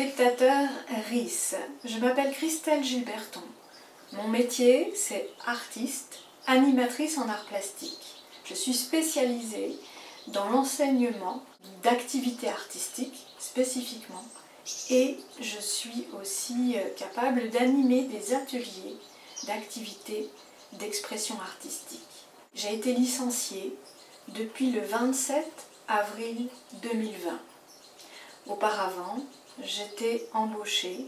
téléspectateurs RIS, je m'appelle Christelle Gilberton. Mon métier, c'est artiste, animatrice en arts plastiques. Je suis spécialisée dans l'enseignement d'activités artistiques spécifiquement et je suis aussi capable d'animer des ateliers d'activités d'expression artistique. J'ai été licenciée depuis le 27 avril 2020. Auparavant, j'étais embauchée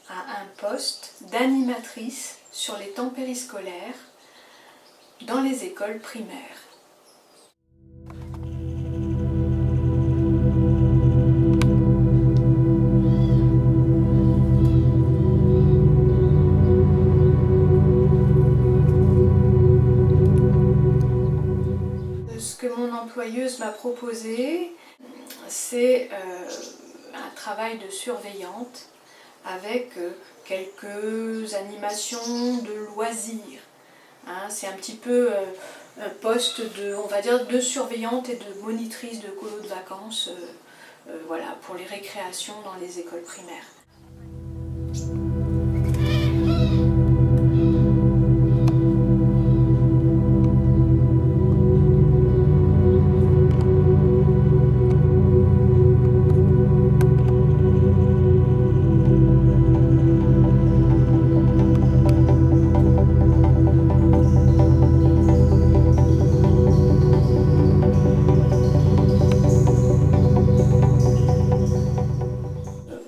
à un poste d'animatrice sur les temps périscolaires dans les écoles primaires. Ce que mon employeuse m'a proposé, c'est un travail de surveillante avec quelques animations de loisirs. C'est un petit peu un poste de, on va dire, de surveillante et de monitrice de colo de vacances voilà, pour les récréations dans les écoles primaires.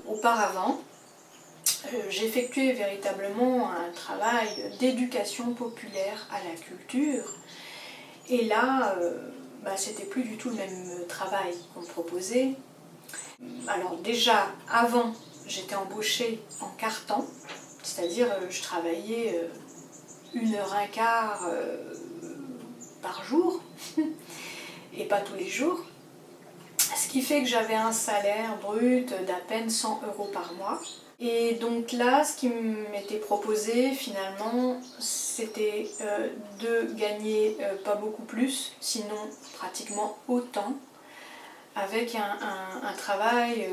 Auparavant, j'effectuais véritablement un travail d'éducation populaire à la culture. Et là, c'était plus du tout le même travail qu'on me proposait. Alors déjà, avant, j'étais embauchée en quart-temps, c'est-à-dire je travaillais 1h15 par jour, et pas tous les jours. Ce qui fait que j'avais un salaire brut d'à peine 100 € par mois. Et donc là, ce qui m'était proposé finalement, c'était de gagner pas beaucoup plus, sinon pratiquement autant, avec un travail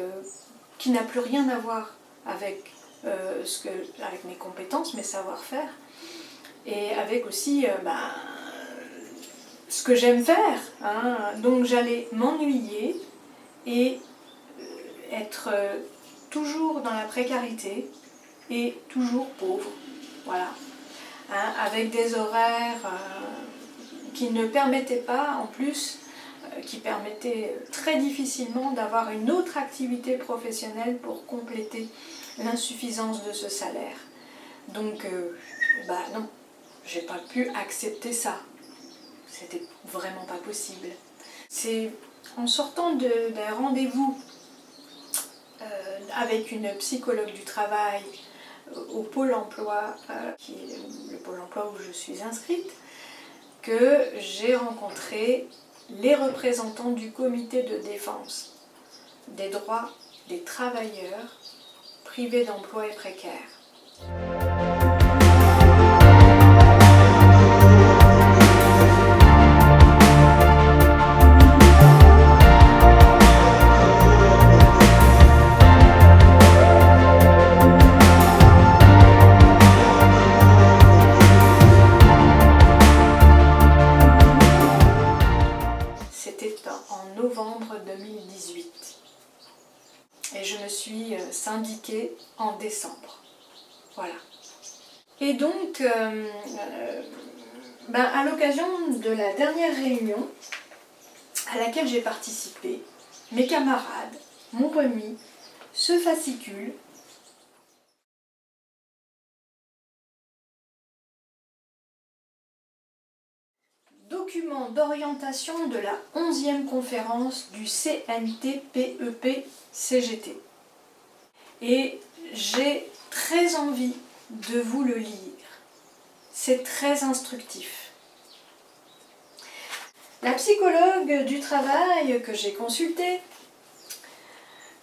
qui n'a plus rien à voir avec, avec mes compétences, mes savoir-faire, et avec aussi ce que j'aime faire. Donc j'allais m'ennuyer et être toujours dans la précarité et toujours pauvre, voilà, avec des horaires qui ne permettaient pas, en plus, qui permettaient très difficilement d'avoir une autre activité professionnelle pour compléter l'insuffisance de ce salaire. Donc, non, j'ai pas pu accepter ça. C'était vraiment pas possible. C'est en sortant d'un rendez-vous avec une psychologue du travail au Pôle emploi, qui est le Pôle emploi où je suis inscrite, que j'ai rencontré les représentants du comité de défense des droits des travailleurs privés d'emploi et précaires. C'était en novembre 2018 et je me suis syndiquée en décembre. Voilà. Et donc, à l'occasion de la dernière réunion à laquelle j'ai participé, mes camarades m'ont remis ce fascicule document d'orientation de la 11e conférence du CNTPEP-CGT. Et j'ai très envie de vous le lire. C'est très instructif. La psychologue du travail que j'ai consultée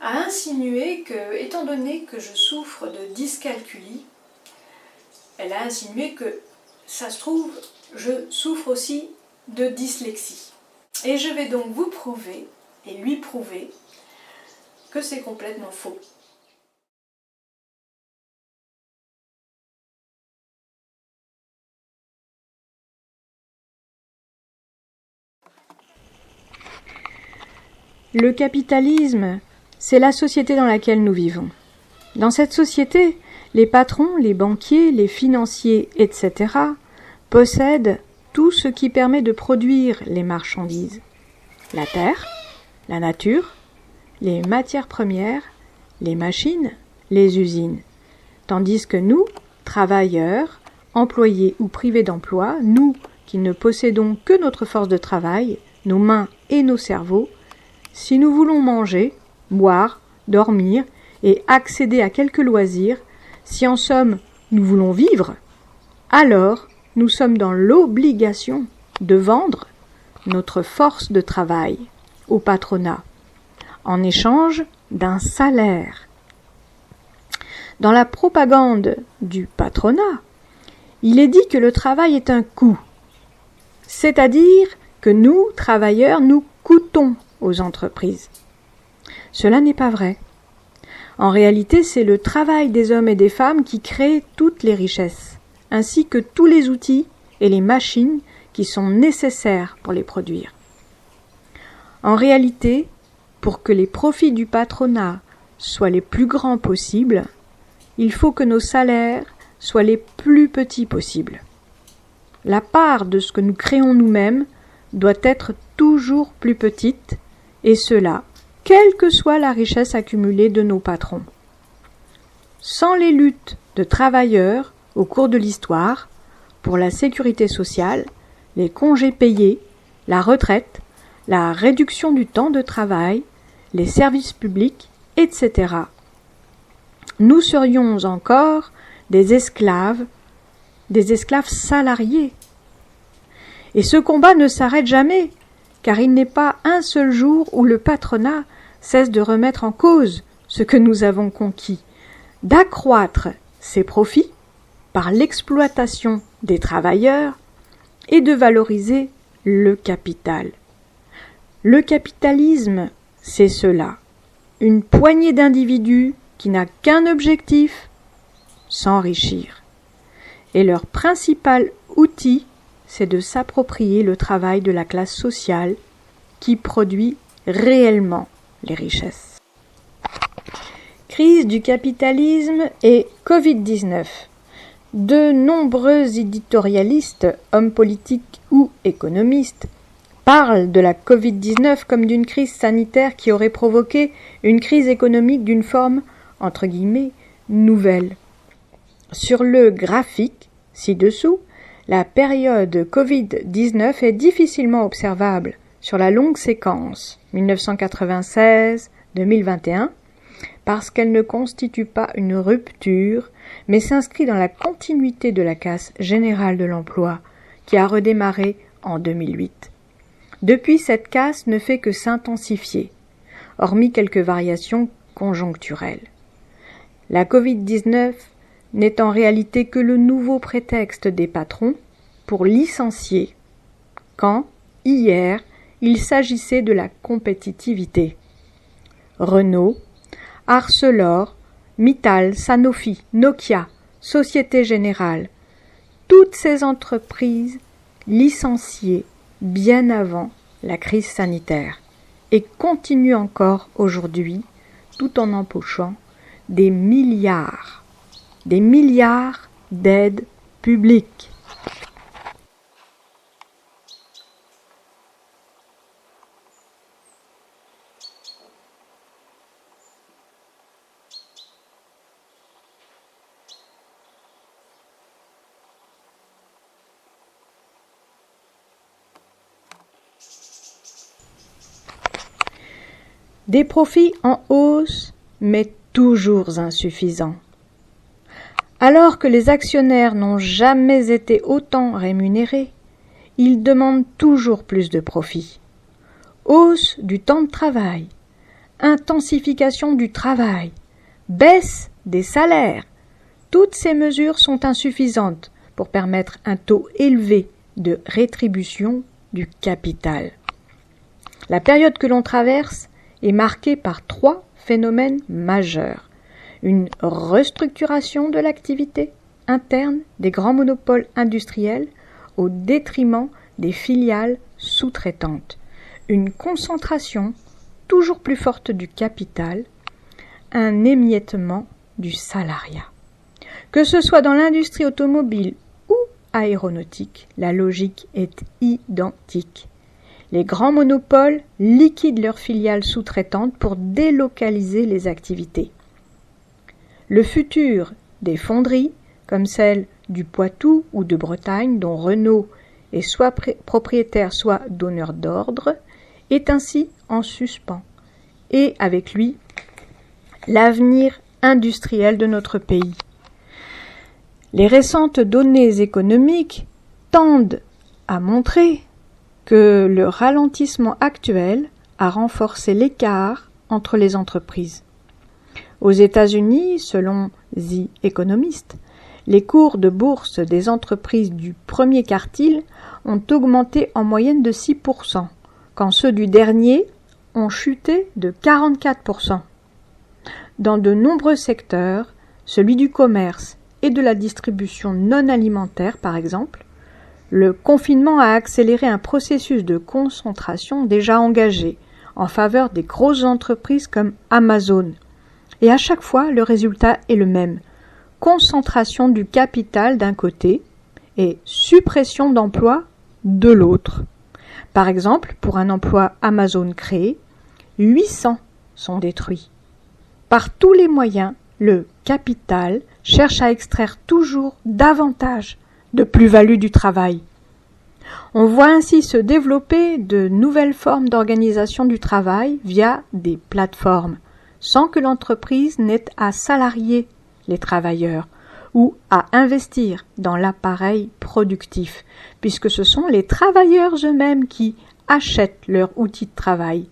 a insinué que, étant donné que je souffre de dyscalculie, elle a insinué que, ça se trouve, je souffre aussi de dyslexie. Et je vais donc vous prouver, et lui prouver, que c'est complètement faux. Le capitalisme, c'est la société dans laquelle nous vivons. Dans cette société, les patrons, les banquiers, les financiers, etc. possèdent tout ce qui permet de produire les marchandises. La terre, la nature, les matières premières, les machines, les usines. Tandis que nous, travailleurs, employés ou privés d'emploi, nous qui ne possédons que notre force de travail, nos mains et nos cerveaux, si nous voulons manger, boire, dormir et accéder à quelques loisirs, si en somme nous voulons vivre, alors nous sommes dans l'obligation de vendre notre force de travail au patronat, en échange d'un salaire. Dans la propagande du patronat, il est dit que le travail est un coût, c'est-à-dire que nous, travailleurs, nous coûtons aux entreprises. Cela n'est pas vrai. En réalité, c'est le travail des hommes et des femmes qui crée toutes les richesses, ainsi que tous les outils et les machines qui sont nécessaires pour les produire. En réalité, pour que les profits du patronat soient les plus grands possibles, il faut que nos salaires soient les plus petits possibles. La part de ce que nous créons nous-mêmes doit être toujours plus petite, et cela, quelle que soit la richesse accumulée de nos patrons. Sans les luttes de travailleurs au cours de l'histoire, pour la sécurité sociale, les congés payés, la retraite, la réduction du temps de travail, les services publics, etc. Nous serions encore des esclaves salariés. Et ce combat ne s'arrête jamais, car il n'est pas un seul jour où le patronat cesse de remettre en cause ce que nous avons conquis, d'accroître ses profits par l'exploitation des travailleurs et de valoriser le capital. Le capitalisme, c'est cela, une poignée d'individus qui n'a qu'un objectif, s'enrichir. Et leur principal outil, c'est de s'approprier le travail de la classe sociale qui produit réellement les richesses. Crise du capitalisme et Covid-19. De nombreux éditorialistes, hommes politiques ou économistes, parlent de la Covid-19 comme d'une crise sanitaire qui aurait provoqué une crise économique d'une forme, entre guillemets, nouvelle. Sur le graphique, ci-dessous, la période Covid-19 est difficilement observable sur la longue séquence 1996-2021 parce qu'elle ne constitue pas une rupture, mais s'inscrit dans la continuité de la casse générale de l'emploi qui a redémarré en 2008. Depuis, cette casse ne fait que s'intensifier, hormis quelques variations conjoncturelles. La Covid-19 n'est en réalité que le nouveau prétexte des patrons pour licencier, quand, hier, il s'agissait de la compétitivité. Renault, Arcelor, Mittal, Sanofi, Nokia, Société Générale, toutes ces entreprises licenciées bien avant la crise sanitaire et continuent encore aujourd'hui tout en empochant des milliards d'aides publiques. Des profits en hausse, mais toujours insuffisants. Alors que les actionnaires n'ont jamais été autant rémunérés, ils demandent toujours plus de profits. Hausse du temps de travail, intensification du travail, baisse des salaires. Toutes ces mesures sont insuffisantes pour permettre un taux élevé de rétribution du capital. La période que l'on traverse est marquée par 3 phénomènes majeurs. Une restructuration de l'activité interne des grands monopoles industriels au détriment des filiales sous-traitantes. Une concentration toujours plus forte du capital, un émiettement du salariat. Que ce soit dans l'industrie automobile ou aéronautique, la logique est identique. Les grands monopoles liquident leurs filiales sous-traitantes pour délocaliser les activités. Le futur des fonderies, comme celle du Poitou ou de Bretagne, dont Renault est soit propriétaire, soit donneur d'ordre, est ainsi en suspens. Et avec lui, l'avenir industriel de notre pays. Les récentes données économiques tendent à montrer que le ralentissement actuel a renforcé l'écart entre les entreprises. Aux États-Unis, selon The Economist, les cours de bourse des entreprises du premier quartile ont augmenté en moyenne de 6%, quand ceux du dernier ont chuté de 44%. Dans de nombreux secteurs, celui du commerce et de la distribution non alimentaire par exemple, le confinement a accéléré un processus de concentration déjà engagé en faveur des grosses entreprises comme Amazon. Et à chaque fois, le résultat est le même. Concentration du capital d'un côté et suppression d'emplois de l'autre. Par exemple, pour un emploi Amazon créé, 800 sont détruits. Par tous les moyens, le capital cherche à extraire toujours davantage de plus-value du travail. On voit ainsi se développer de nouvelles formes d'organisation du travail via des plateformes, sans que l'entreprise n'ait à salarier les travailleurs ou à investir dans l'appareil productif, puisque ce sont les travailleurs eux-mêmes qui achètent leur outil de travail.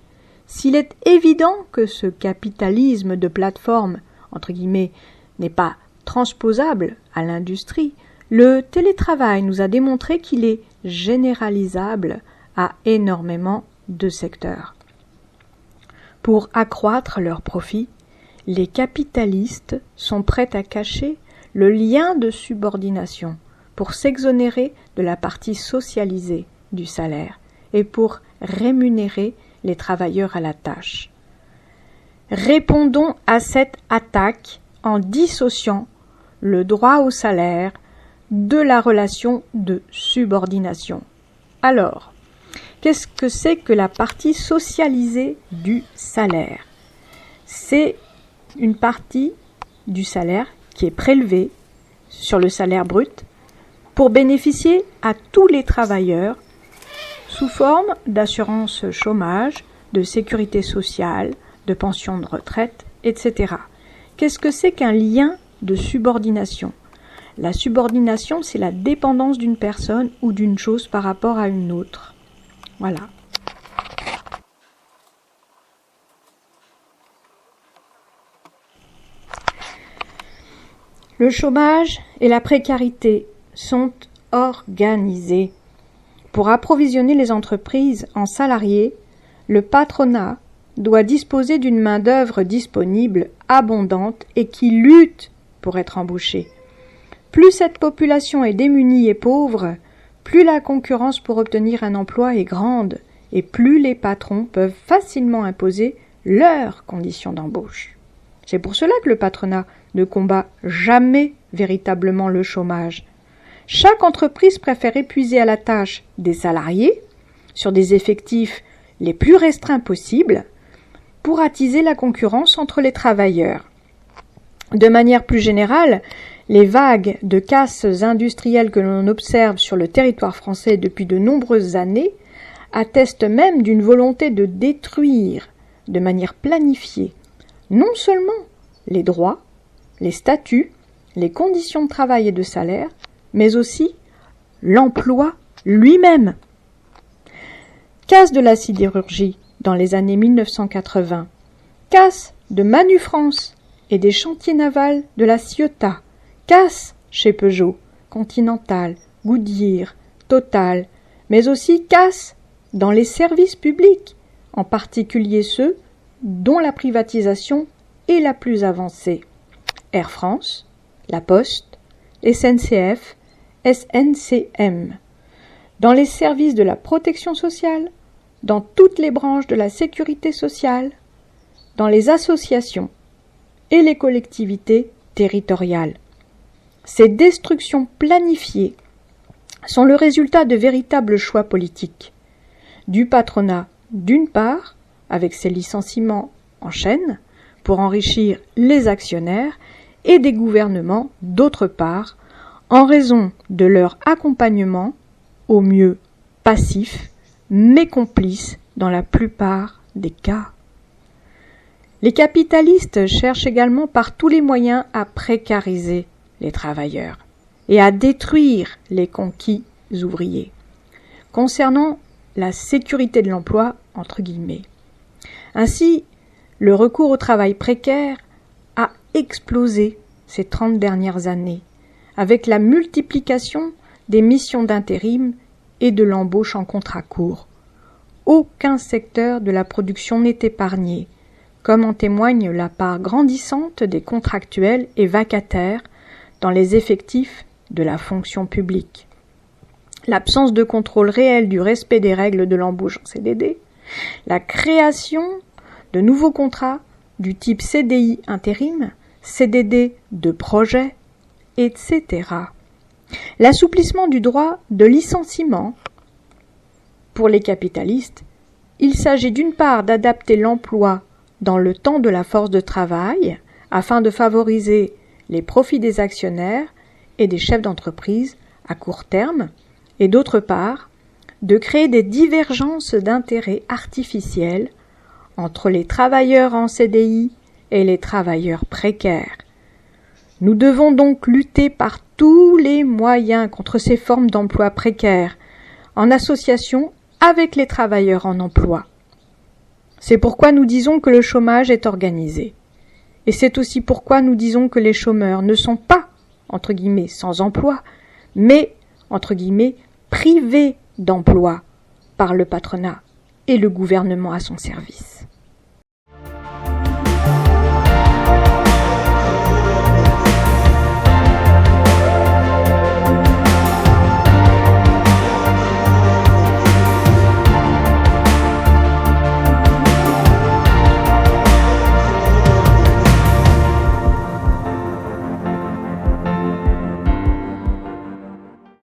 S'il est évident que ce capitalisme de plateforme, entre guillemets, n'est pas transposable à l'industrie, le télétravail nous a démontré qu'il est généralisable à énormément de secteurs. Pour accroître leurs profits, les capitalistes sont prêts à cacher le lien de subordination pour s'exonérer de la partie socialisée du salaire et pour rémunérer les travailleurs à la tâche. Répondons à cette attaque en dissociant le droit au salaire de la relation de subordination. Alors, qu'est-ce que c'est que la partie socialisée du salaire? C'est une partie du salaire qui est prélevée sur le salaire brut pour bénéficier à tous les travailleurs sous forme d'assurance chômage, de sécurité sociale, de pension de retraite, etc. Qu'est-ce que c'est qu'un lien de subordination? La subordination, c'est la dépendance d'une personne ou d'une chose par rapport à une autre. Voilà. Le chômage et la précarité sont organisés. Pour approvisionner les entreprises en salariés, le patronat doit disposer d'une main-d'œuvre disponible, abondante et qui lutte pour être embauchée. Plus cette population est démunie et pauvre, plus la concurrence pour obtenir un emploi est grande et plus les patrons peuvent facilement imposer leurs conditions d'embauche. C'est pour cela que le patronat ne combat jamais véritablement le chômage. Chaque entreprise préfère épuiser à la tâche des salariés sur des effectifs les plus restreints possibles pour attiser la concurrence entre les travailleurs. De manière plus générale, les vagues de casses industrielles que l'on observe sur le territoire français depuis de nombreuses années attestent même d'une volonté de détruire de manière planifiée non seulement les droits, les statuts, les conditions de travail et de salaire, mais aussi l'emploi lui-même. Casse de la sidérurgie dans les années 1980, casse de Manufrance et des chantiers navals de la Ciotat, casse chez Peugeot, Continental, Goodyear, Total, mais aussi casse dans les services publics, en particulier ceux dont la privatisation est la plus avancée. Air France, La Poste, SNCF, SNCM. Dans les services de la protection sociale, dans toutes les branches de la sécurité sociale, dans les associations et les collectivités territoriales. Ces destructions planifiées sont le résultat de véritables choix politiques. Du patronat, d'une part, avec ses licenciements en chaîne pour enrichir les actionnaires, et des gouvernements, d'autre part, en raison de leur accompagnement, au mieux passif, mais complice dans la plupart des cas. Les capitalistes cherchent également par tous les moyens à précariser les travailleurs et à détruire les conquis ouvriers. Concernant la sécurité de l'emploi, entre guillemets. Ainsi, le recours au travail précaire a explosé ces 30 dernières années, avec la multiplication des missions d'intérim et de l'embauche en contrat court. Aucun secteur de la production n'est épargné, comme en témoigne la part grandissante des contractuels et vacataires dans les effectifs de la fonction publique. L'absence de contrôle réel du respect des règles de l'embauche en CDD, la création de nouveaux contrats du type CDI intérim, CDD de projet, etc. L'assouplissement du droit de licenciement. Pour les capitalistes, il s'agit d'une part d'adapter l'emploi dans le temps de la force de travail afin de favoriser les profits des actionnaires et des chefs d'entreprise à court terme, et d'autre part, de créer des divergences d'intérêts artificielles entre les travailleurs en CDI et les travailleurs précaires. Nous devons donc lutter par tous les moyens contre ces formes d'emploi précaires, en association avec les travailleurs en emploi. C'est pourquoi nous disons que le chômage est organisé. Et c'est aussi pourquoi nous disons que les chômeurs ne sont pas, entre guillemets, sans emploi, mais, entre guillemets, privés d'emploi par le patronat et le gouvernement à son service.